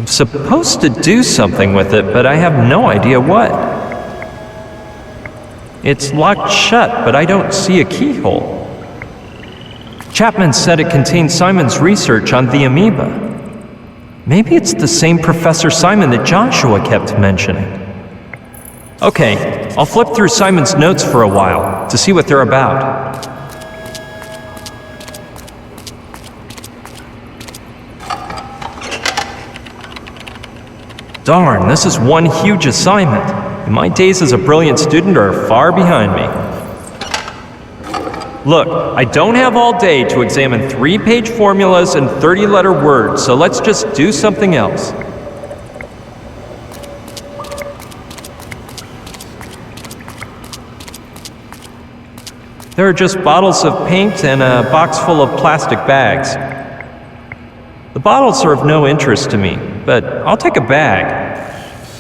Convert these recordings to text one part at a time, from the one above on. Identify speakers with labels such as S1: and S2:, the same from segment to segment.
S1: I'm supposed to do something with it, but I have no idea what. It's locked shut, but I don't see a keyhole. Chapman said it contains Simon's research on the amoeba. Maybe it's the same Professor Simon that Joshua kept mentioning. Okay, I'll flip through Simon's notes for a while to see what they're about. Darn, this is one huge assignment, and my days as a brilliant student are far behind me. Look, I don't have all day to examine 3-page formulas and 30-letter words, so let's just do something else. There are just bottles of paint and a box full of plastic bags. The bottles are of no interest to me, but I'll take a bag.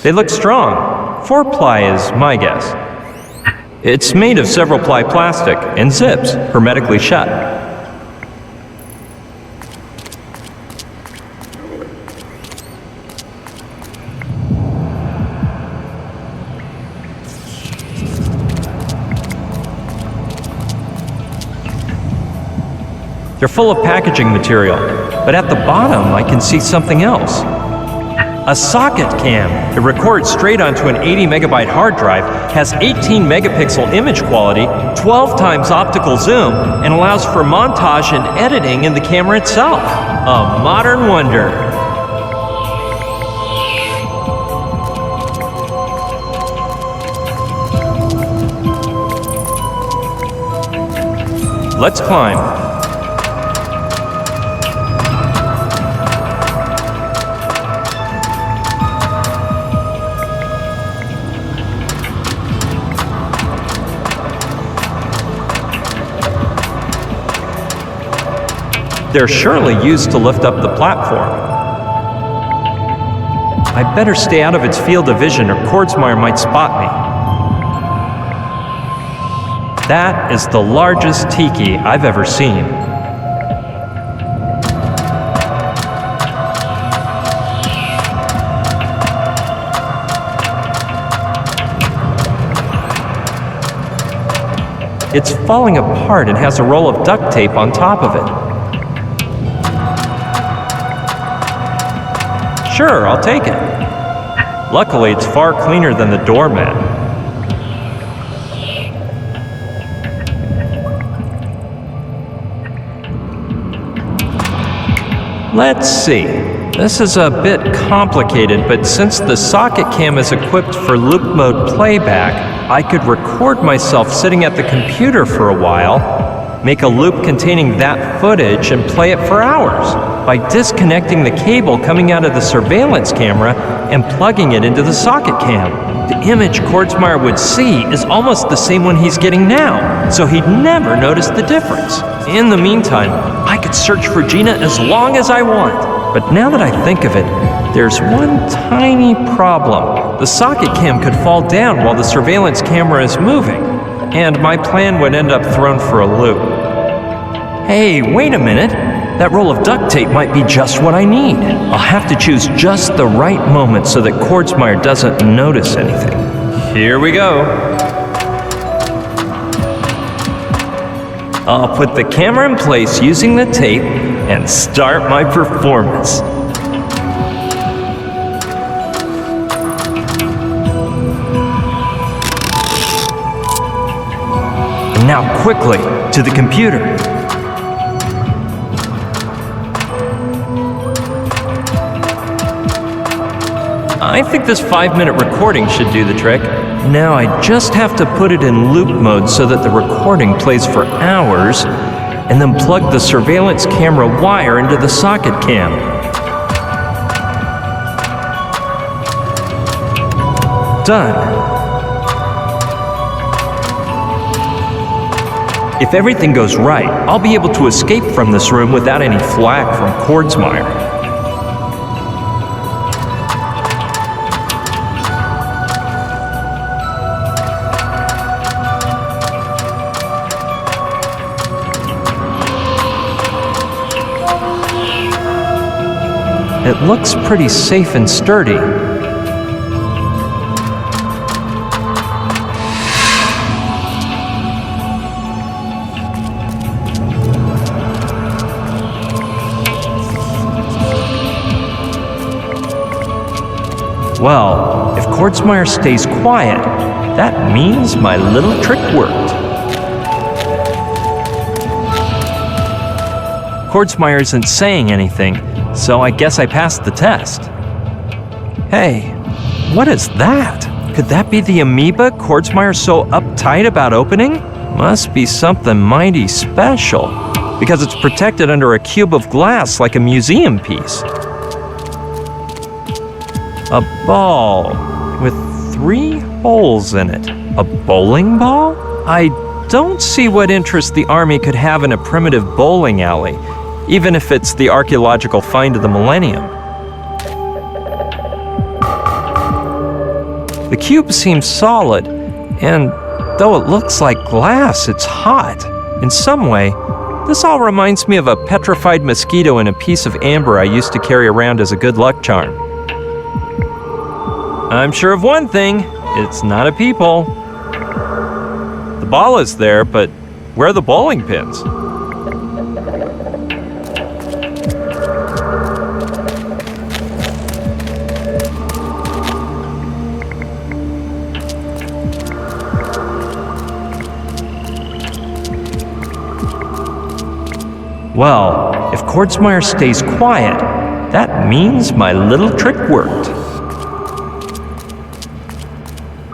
S1: They look strong. 4-ply is my guess. It's made of several-ply plastic and zips, hermetically shut. They're full of packaging material, but at the bottom I can see something else. A socket cam. It records straight onto an 80-megabyte hard drive, has 18-megapixel image quality, 12 times optical zoom, and allows for montage and editing in the camera itself. A modern wonder. Let's climb. They're surely used to lift up the platform. I better stay out of its field of vision or Kordsmeyer might spot me. That is the largest tiki I've ever seen. It's falling apart and has a roll of duct tape on top of it. Sure, I'll take it. Luckily, it's far cleaner than the doormat. Let's see. This is a bit complicated, but since the socket cam is equipped for loop mode playback, I could record myself sitting at the computer for a while, make a loop containing that footage, and play it for hours by disconnecting the cable coming out of the surveillance camera and plugging it into the socket cam. The image Kordsmeyer would see is almost the same one he's getting now, so he'd never notice the difference. In the meantime, I could search for Gina as long as I want. But now that I think of it, there's one tiny problem. The socket cam could fall down while the surveillance camera is moving, and my plan would end up thrown for a loop. Hey, wait a minute. That roll of duct tape might be just what I need. I'll have to choose just the right moment so that Kordsmeyer doesn't notice anything. Here we go. I'll put the camera in place using the tape and start my performance. And now quickly to the computer. I think this 5-minute recording should do the trick. Now I just have to put it in loop mode so that the recording plays for hours, and then plug the surveillance camera wire into the socket cam. Done. If everything goes right, I'll be able to escape from this room without any flack from Kordsmeyer. It looks pretty safe and sturdy. Well, if Kordsmeyer stays quiet, that means my little trick worked. Kordsmeyer isn't saying anything, so I guess I passed the test. Hey, what is that? Could that be the amoeba Kordsmeyer's so uptight about opening? Must be something mighty special, because it's protected under a cube of glass like a museum piece. A ball with 3 holes in it. A bowling ball? I don't see what interest the Army could have in a primitive bowling alley, even if it's the archaeological find of the millennium. The cube seems solid, and though it looks like glass, it's hot. In some way, this all reminds me of a petrified mosquito in a piece of amber I used to carry around as a good luck charm. I'm sure of one thing, it's not a peephole. The ball is there, but where are the bowling pins? Well, if Kordsmeyer stays quiet, that means my little trick worked.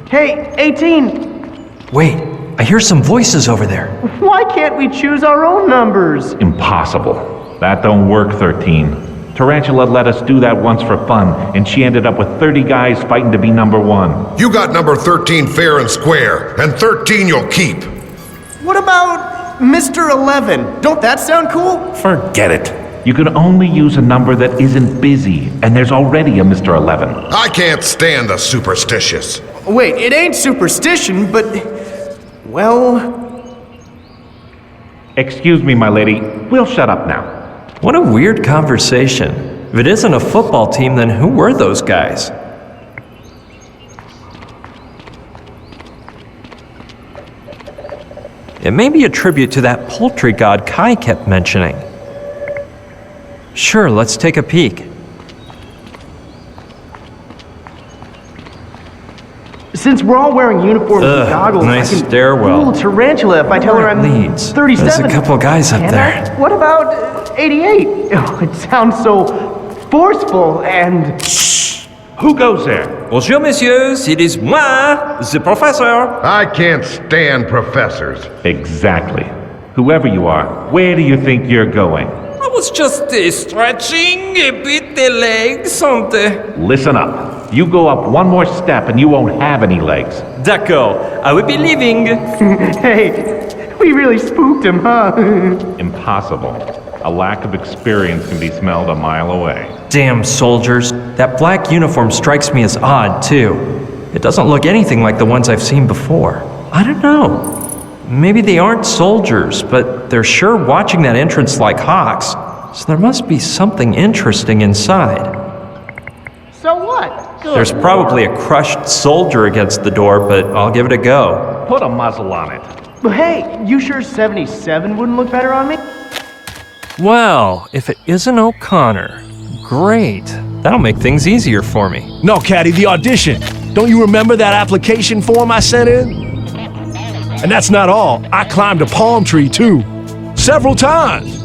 S2: Hey, 18!
S1: Wait, I hear some voices over there.
S2: Why can't we choose our own numbers?
S3: Impossible. That don't work, 13. Tarantula let us do that once for fun, and she ended up with 30 guys fighting to be number 1.
S4: You got number 13 fair and square, and 13 you'll keep.
S2: What about Mr. 11? Don't that sound cool?
S3: Forget it. You can only use a number that isn't busy, and there's already a Mr. 11.
S4: I can't stand the superstitious.
S2: Wait, it ain't superstition, but... well...
S3: Excuse me, my lady. We'll shut up now.
S1: What a weird conversation. If it isn't a football team, then who were those guys? It may be a tribute to that poultry god Kai kept mentioning. Sure, let's take a peek.
S2: Since we're all wearing uniforms and goggles,
S1: nice
S2: I can
S1: stairwell.
S2: fool Tarantula if I tell her I'm
S1: Leads.
S2: 37.
S1: There's a couple guys up
S2: Can
S1: there.
S2: I? What about 88? Oh, it sounds so forceful and...
S3: Who goes there?
S1: Bonjour, messieurs. It is moi, the professor.
S4: I can't stand professors.
S3: Exactly. Whoever you are, where do you think you're going?
S1: I was just stretching a bit the legs on the...
S3: Listen up. You go up one more step and you won't have any legs.
S1: D'accord, I will be leaving.
S2: Hey, we really spooked him, huh?
S3: Impossible. A lack of experience can be smelled a mile away.
S1: Damn soldiers. That black uniform strikes me as odd, too. It doesn't look anything like the ones I've seen before. I don't know. Maybe they aren't soldiers, but they're sure watching that entrance like hawks, so there must be something interesting inside.
S2: So what?
S1: There's probably a crushed soldier against the door, but I'll give it a go.
S3: Put a muzzle on it.
S2: But hey, you sure 77 wouldn't look better on me?
S1: Well, if it isn't O'Connor, great. That'll make things easier for me.
S5: No, Caddy, the audition. Don't you remember that application form I sent in? And that's not all. I climbed a palm tree, too. Several times.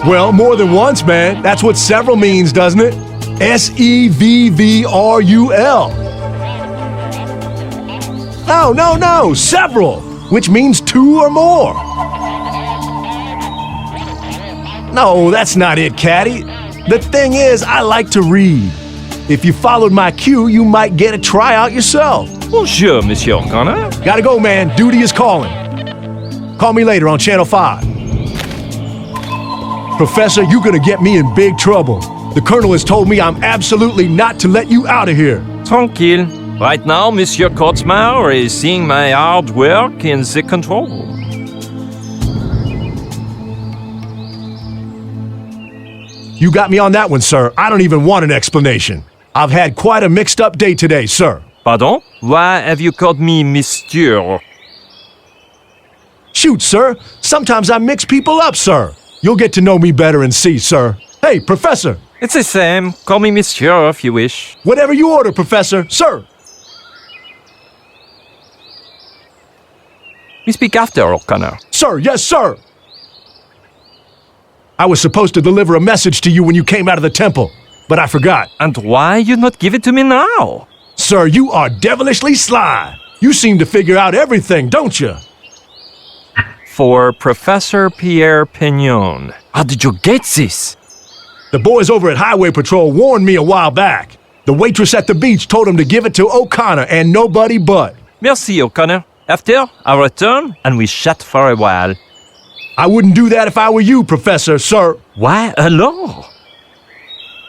S5: Well, more than once, man. That's what several means, doesn't it? S-E-V-V-R-U-L. No, several, which means 2 or more. No, that's not it, Caddy. The thing is, I like to read. If you followed my cue, you might get a tryout yourself.
S1: Bonjour, Monsieur O'Connor.
S5: Gotta go, man. Duty is calling. Call me later on Channel 5. Professor, you're gonna get me in big trouble. The Colonel has told me I'm absolutely not to let you out of here.
S1: Tranquille. Right now, Monsieur Kordsmeyer is seeing my hard work in the control room.
S5: You got me on that one, sir. I don't even want an explanation. I've had quite a mixed up day today, sir.
S1: Pardon? Why have you called me Monsieur?
S5: Shoot, sir. Sometimes I mix people up, sir. You'll get to know me better and see, sir. Hey, Professor.
S1: It's the same. Call me Monsieur if you wish.
S5: Whatever you order, Professor. Sir.
S1: We speak after, O'Connor.
S5: Sir, yes, sir. I was supposed to deliver a message to you when you came out of the temple, but I forgot.
S1: And why you not give it to me now?
S5: Sir, you are devilishly sly. You seem to figure out everything, don't you?
S1: For Professor Pierre Pignon. How did you get this?
S5: The boys over at Highway Patrol warned me a while back. The waitress at the beach told him to give it to O'Connor and nobody but.
S1: Merci, O'Connor. After, I'll return and we chat for a while.
S5: I wouldn't do that if I were you, Professor, sir.
S1: Why alone?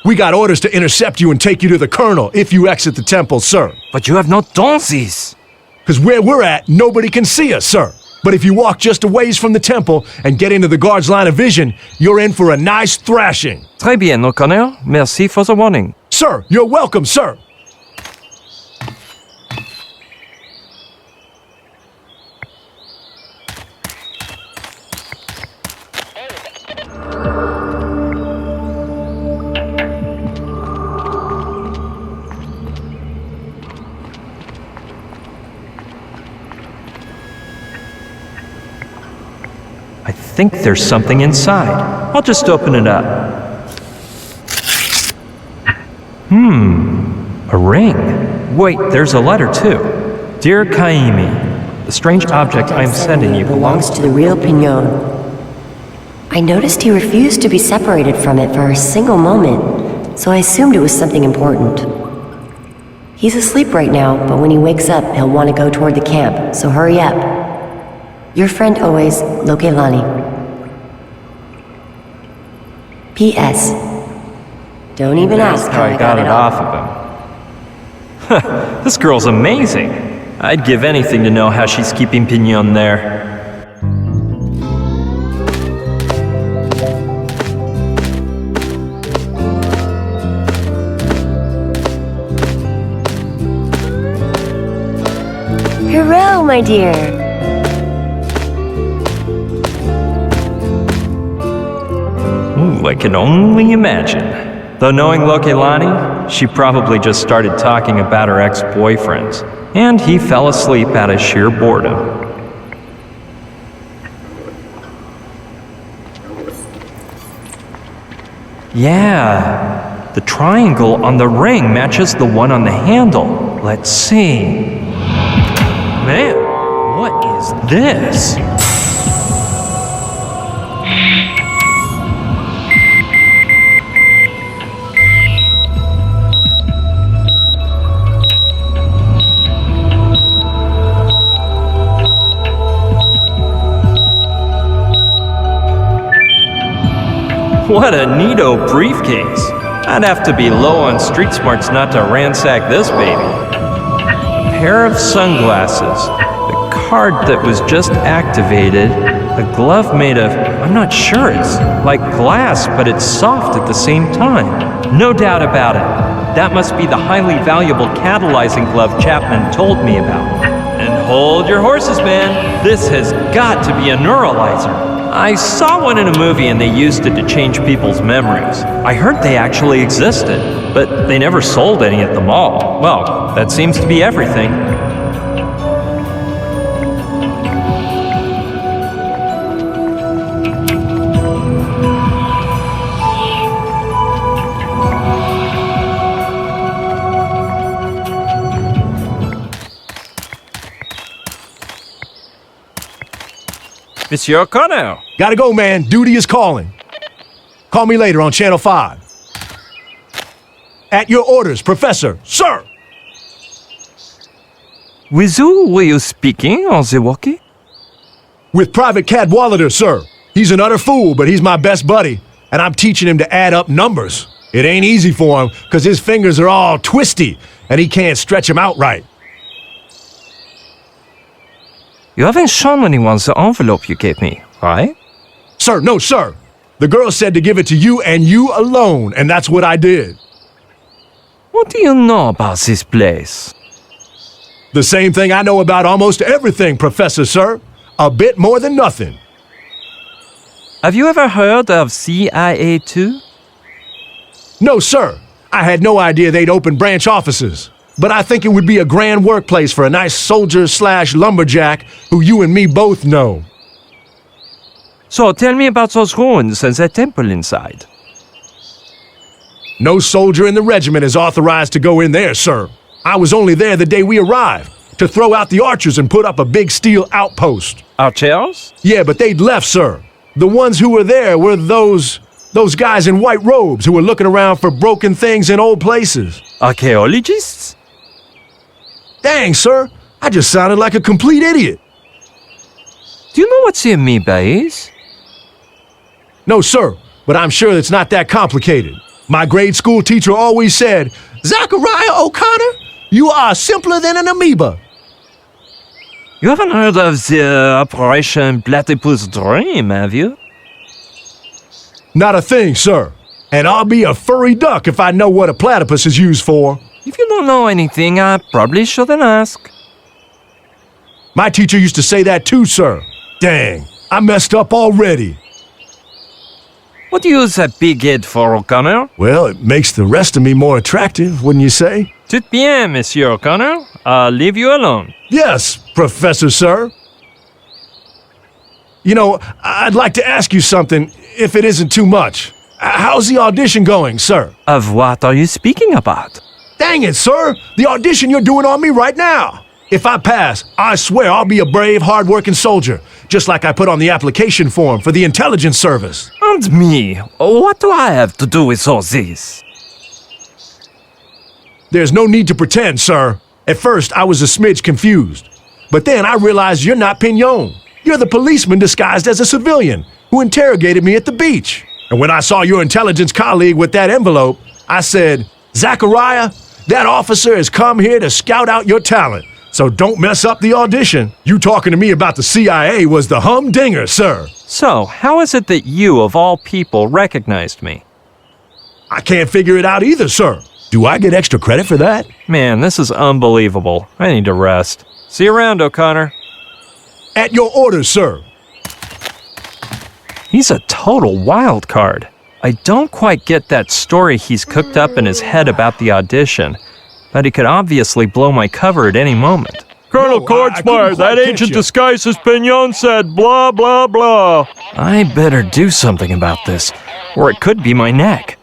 S5: We got orders to intercept you and take you to the Colonel if you exit the temple, sir.
S1: But you have not done this.
S5: Because where we're at, nobody can see us, sir. But if you walk just a ways from the temple and get into the guard's line of vision, you're in for a nice thrashing.
S1: Très bien, O'Connor. Merci for the warning.
S5: Sir, you're welcome, sir.
S1: I think there's something inside. I'll just open it up. A ring. Wait, there's a letter too. Dear Kaimi, the strange object I'm sending you
S6: belongs to the real Pignon. I noticed he refused to be separated from it for a single moment, so I assumed it was something important. He's asleep right now, but when he wakes up, he'll want to go toward the camp, so hurry up. Your friend always, Lokelani. P.S. Don't even ask how I got it off
S1: of him. This girl's amazing. I'd give anything to know how she's keeping Pignon there.
S6: Hurrah, my dear!
S1: Ooh, I can only imagine. Though knowing Lokelani, she probably just started talking about her ex-boyfriends, and he fell asleep out of sheer boredom. Yeah, the triangle on the ring matches the one on the handle. Let's see. Man, what is this? What a neato briefcase. I'd have to be low on street smarts not to ransack this baby. A pair of sunglasses, the card that was just activated, a glove made of, I'm not sure, it's like glass, but it's soft at the same time. No doubt about it. That must be the highly valuable catalyzing glove Chapman told me about. And hold your horses, man. This has got to be a neuralizer. I saw one in a movie and they used it to change people's memories. I heard they actually existed, but they never sold any at the mall. Well, that seems to be everything. Monsieur O'Connor.
S5: Gotta go, man. Duty is calling. Call me later on Channel 5. At your orders, Professor. Sir!
S1: With who were you speaking on the walkie?
S5: With Private Cadwallader, sir. He's an utter fool, but he's my best buddy, and I'm teaching him to add up numbers. It ain't easy for him, because his fingers are all twisty, and he can't stretch them out right. You
S1: haven't shown anyone the envelope you gave me, right?
S5: Sir, no, sir. The girl said to give it to you and you alone, and that's what I did.
S1: What do you know about this place?
S5: The same thing I know about almost everything, Professor, sir. A bit more than nothing.
S1: Have you ever heard of CIA too?
S5: No, sir. I had no idea they'd open branch offices. But I think it would be a grand workplace for a nice soldier/lumberjack who you and me both know.
S1: So tell me about those ruins and that temple inside.
S5: No soldier in the regiment is authorized to go in there, sir. I was only there the day we arrived, to throw out the archers and put up a big steel outpost.
S1: Archers?
S5: Yeah, but they'd left, sir. The ones who were there were those guys in white robes who were looking around for broken things in old places.
S1: Archaeologists?
S5: Dang, sir, I just sounded like a complete idiot.
S1: Do you know what the amoeba is?
S5: No, sir, but I'm sure it's not that complicated. My grade school teacher always said, "Zachariah O'Connor, you are simpler than an amoeba."
S1: You haven't heard of the Operation Platypus Dream, have you?
S5: Not a thing, sir. And I'll be a furry duck if I know what a platypus is used for.
S1: If you don't know anything, I probably shouldn't ask.
S5: My teacher used to say that too, sir. Dang, I messed up already.
S1: What do you use that big head for, O'Connor?
S5: Well, it makes the rest of me more attractive, wouldn't you say?
S1: Tout bien, Monsieur O'Connor. I'll leave you alone.
S5: Yes, Professor, sir. You know, I'd like to ask you something, if it isn't too much. How's the audition going, sir?
S1: Of what are you speaking about?
S5: Dang it, sir! The audition you're doing on me right now! If I pass, I swear I'll be a brave, hard-working soldier, just like I put on the application form for the intelligence service.
S1: And me? What do I have to do with all this?
S5: There's no need to pretend, sir. At first, I was a smidge confused. But then I realized you're not Pignon. You're the policeman disguised as a civilian who interrogated me at the beach. And when I saw your intelligence colleague with that envelope, I said, "Zachariah, that officer has come here to scout out your talent. So don't mess up the audition. You talking to me about the CIA was the humdinger, sir."
S1: So, how is it that you, of all people, recognized me?
S5: I can't figure it out either, sir. Do I get extra credit for that?
S1: Man, this is unbelievable. I need to rest. See you around, O'Connor.
S5: At your orders, sir.
S1: He's a total wild card. I don't quite get that story he's cooked up in his head about the audition, but he could obviously blow my cover at any moment. Colonel
S5: No, I couldn't
S1: Korchmeyer,
S5: quite
S1: that
S5: get
S1: agent
S5: you.
S1: disguised as Pignon said blah, blah, blah. I better do something about this, or it could be my neck.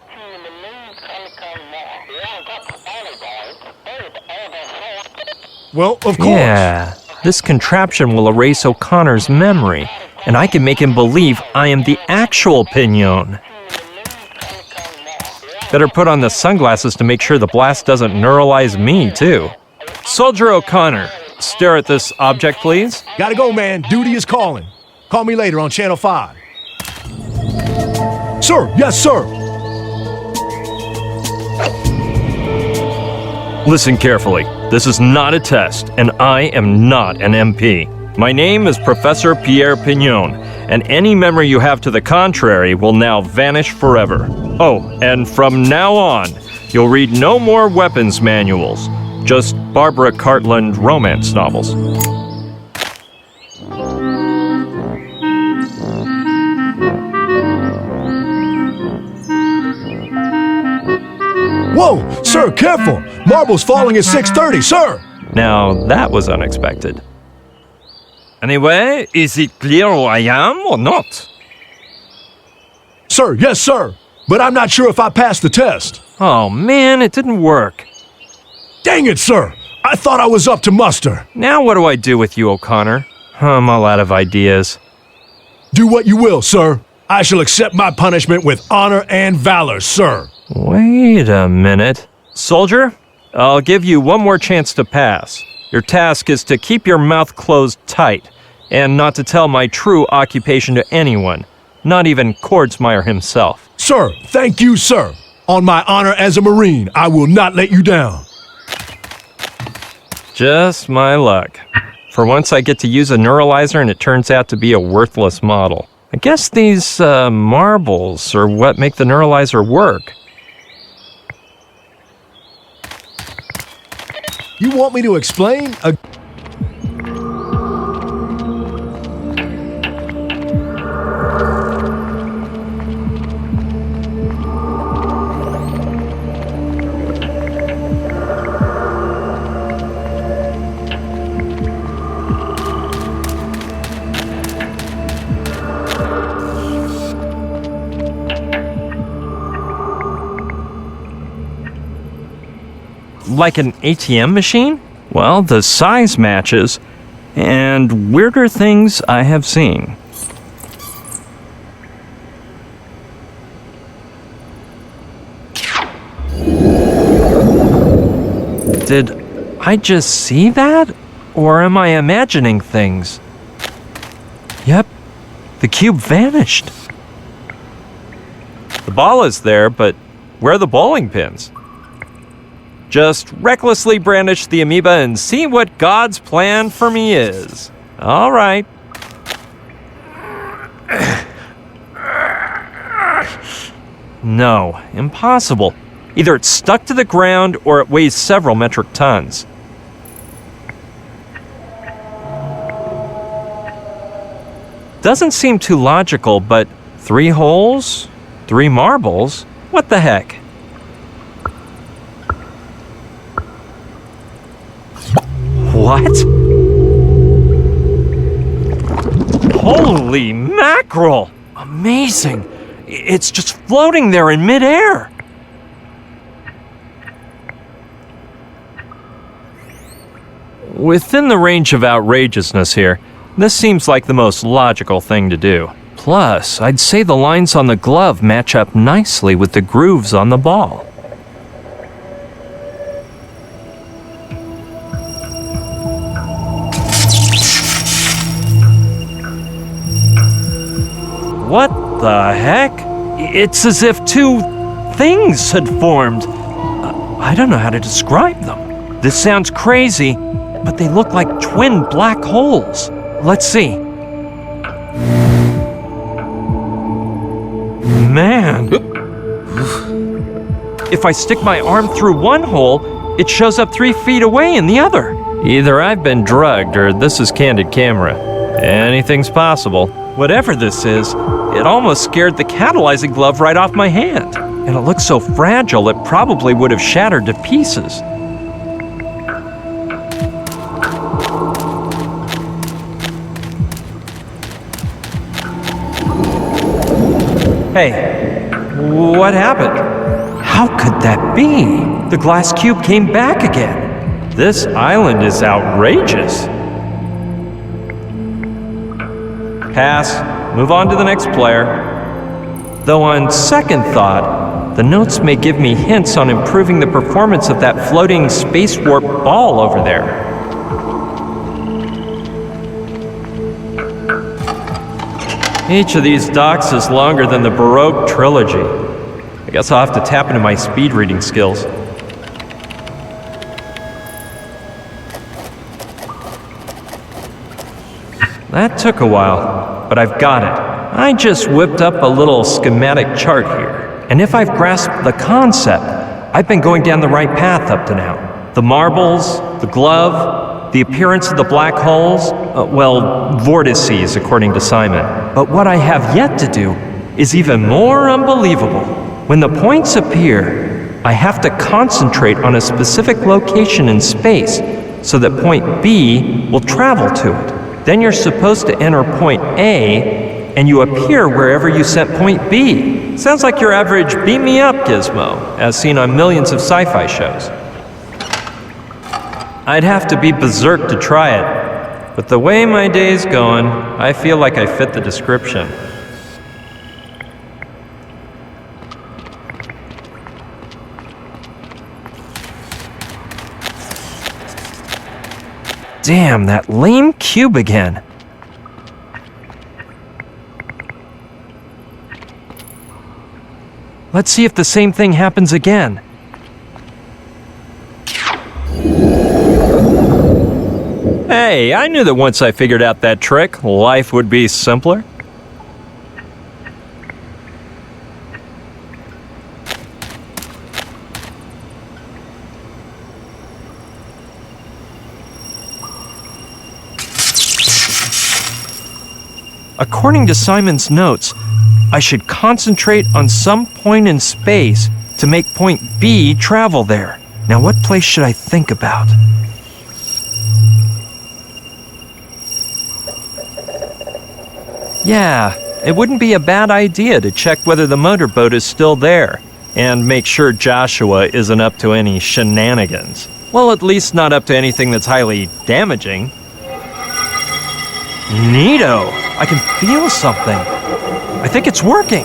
S5: Well, of course.
S1: Yeah, this contraption will erase O'Connor's memory, and I can make him believe I am the actual Pignon. Better put on the sunglasses to make sure the blast doesn't neuralize me, too. Soldier O'Connor, stare at this object, please.
S5: Gotta go, man. Duty is calling. Call me later on Channel 5. Sir, yes, sir.
S1: Listen carefully. This is not a test, and I am not an MP. My name is Professor Pierre Pignon, and any memory you have to the contrary will now vanish forever. Oh, and from now on, you'll read no more weapons manuals, just Barbara Cartland romance novels.
S5: Whoa, sir, careful. Marble's falling at 6:30, sir.
S1: Now, that was unexpected. Anyway, is it clear who I am or not?
S5: Sir, yes, sir. But I'm not sure if I passed the test.
S1: Oh man, it didn't work.
S5: Dang it, sir. I thought I was up to muster.
S1: Now what do I do with you, O'Connor? I'm all out of ideas.
S5: Do what you will, sir. I shall accept my punishment with honor and valor, sir.
S1: Wait a minute. Soldier, I'll give you one more chance to pass. Your task is to keep your mouth closed tight and not to tell my true occupation to anyone, not even Kordsmeyer himself.
S5: Sir, thank you, sir. On my honor as a Marine, I will not let you down.
S1: Just my luck. For once I get to use a neuralizer and it turns out to be a worthless model. I guess these marbles are what make the neuralizer work.
S5: You want me to explain?
S1: Like an ATM machine? Well, the size matches, and weirder things I have seen. Did I just see that? Or am I imagining things? Yep, the cube vanished. The ball is there, but where are the bowling pins? Just recklessly brandish the amoeba and see what God's plan for me is. All right. No, impossible. Either it's stuck to the ground or it weighs several metric tons. Doesn't seem too logical, but 3 holes? 3 marbles? What the heck? What? Holy mackerel! Amazing! It's just floating there in midair! Within the range of outrageousness here, this seems like the most logical thing to do. Plus, I'd say the lines on the glove match up nicely with the grooves on the ball. What the heck? It's as if 2 things had formed. I don't know how to describe them. This sounds crazy, but they look like twin black holes. Let's see. Man. If I stick my arm through one hole, it shows up 3 feet away in the other. Either I've been drugged or this is candid camera. Anything's possible. Whatever this is, it almost scared the catalyzing glove right off my hand. And it looks so fragile, it probably would have shattered to pieces. Hey, what happened? How could that be? The glass cube came back again. This island is outrageous. Pass. Move on to the next player. Though on second thought, the notes may give me hints on improving the performance of that floating space warp ball over there. Each of these docks is longer than the Baroque trilogy. I guess I'll have to tap into my speed reading skills. That took a while, but I've got it. I just whipped up a little schematic chart here. And if I've grasped the concept, I've been going down the right path up to now. The marbles, the glove, the appearance of the black holes, vortices according to Simon. But what I have yet to do is even more unbelievable. When the points appear, I have to concentrate on a specific location in space so that point B will travel to it. Then you're supposed to enter point A, and you appear wherever you set point B. Sounds like your average beam me up gizmo, as seen on millions of sci-fi shows. I'd have to be berserk to try it, but the way my day's going, I feel like I fit the description. Damn, that lame cube again. Let's see if the same thing happens again. Hey, I knew that once I figured out that trick, life would be simpler. According to Simon's notes, I should concentrate on some point in space to make point B travel there. Now, what place should I think about? Yeah, it wouldn't be a bad idea to check whether the motorboat is still there and make sure Joshua isn't up to any shenanigans. Well, at least not up to anything that's highly damaging. Neato! I can feel something. I think it's working.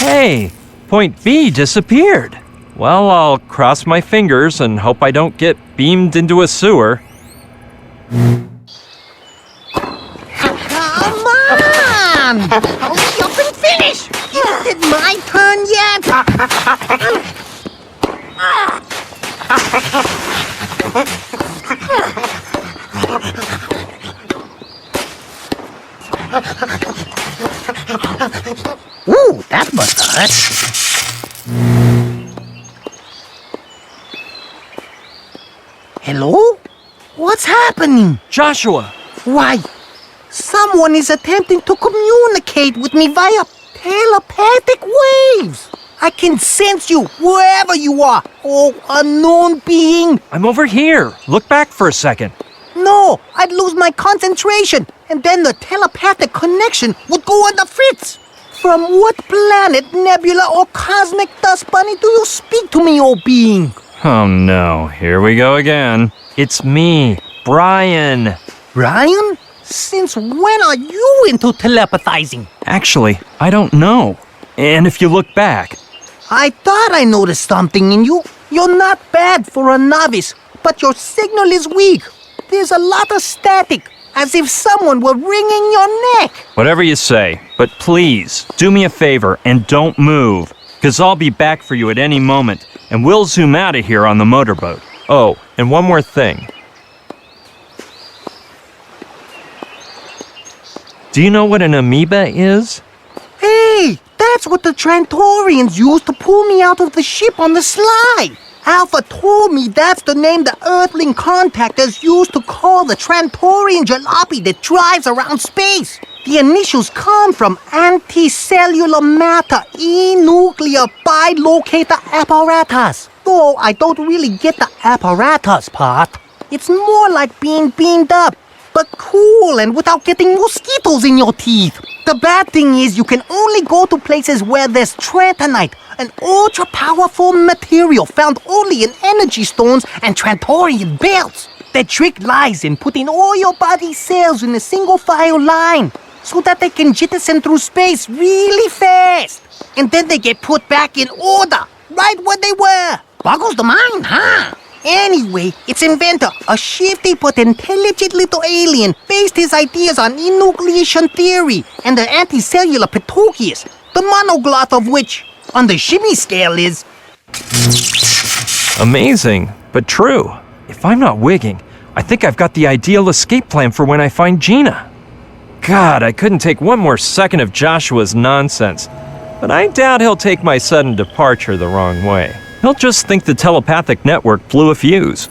S1: Hey, point B disappeared. Well, I'll cross my fingers and hope I don't get beamed into a sewer.
S7: Come on! Hurry up and finish! Isn't it my turn yet? Ooh, that must hurt. Hello? What's happening?
S1: Joshua!
S7: Why, someone is attempting to communicate with me via telepathic waves. I can sense you wherever you are, oh unknown being.
S1: I'm over here. Look back for a second.
S7: No, I'd lose my concentration, and then the telepathic connection would go on the fritz. From what planet, nebula, or cosmic dust bunny do you speak to me, oh being?
S1: Oh no, here we go again. It's me, Brian.
S7: Brian? Since when are you into telepathizing?
S1: Actually, I don't know. And if you look back,
S7: I thought I noticed something in you. You're not bad for a novice, but your signal is weak. There's a lot of static, as if someone were wringing your neck.
S1: whatever you say, but please, do me a favor and don't move, because I'll be back for you at any moment, and we'll zoom out of here on the motorboat. Oh, and one more thing. Do you know what an amoeba is?
S7: Hey, that's what the Trantorians used to pull me out of the ship on the slide. Alpha told me that's the name the Earthling contactors used to call the Trantorian jalopy that drives around space. The initials come from anticellular matter e-nuclear bilocator apparatus. Though I don't really get the apparatus part. It's more like being beamed up, but cool and without getting mosquitoes in your teeth. The bad thing is you can only go to places where there's Trantonite, an ultra-powerful material found only in energy stones and Trantorian belts. The trick lies in putting all your body cells in a single file line so that they can jettison through space really fast. And then they get put back in order, right where they were. Boggles the mind, huh? Anyway, its inventor, a shifty but intelligent little alien, based his ideas on enucleation theory and the anticellular Pitokius, the monogloth of which, on the shimmy scale, is...
S1: Amazing, but true. If I'm not wigging, I think I've got the ideal escape plan for when I find Gina. God, I couldn't take one more second of Joshua's nonsense, but I doubt he'll take my sudden departure the wrong way. He'll just think the telepathic network blew a fuse.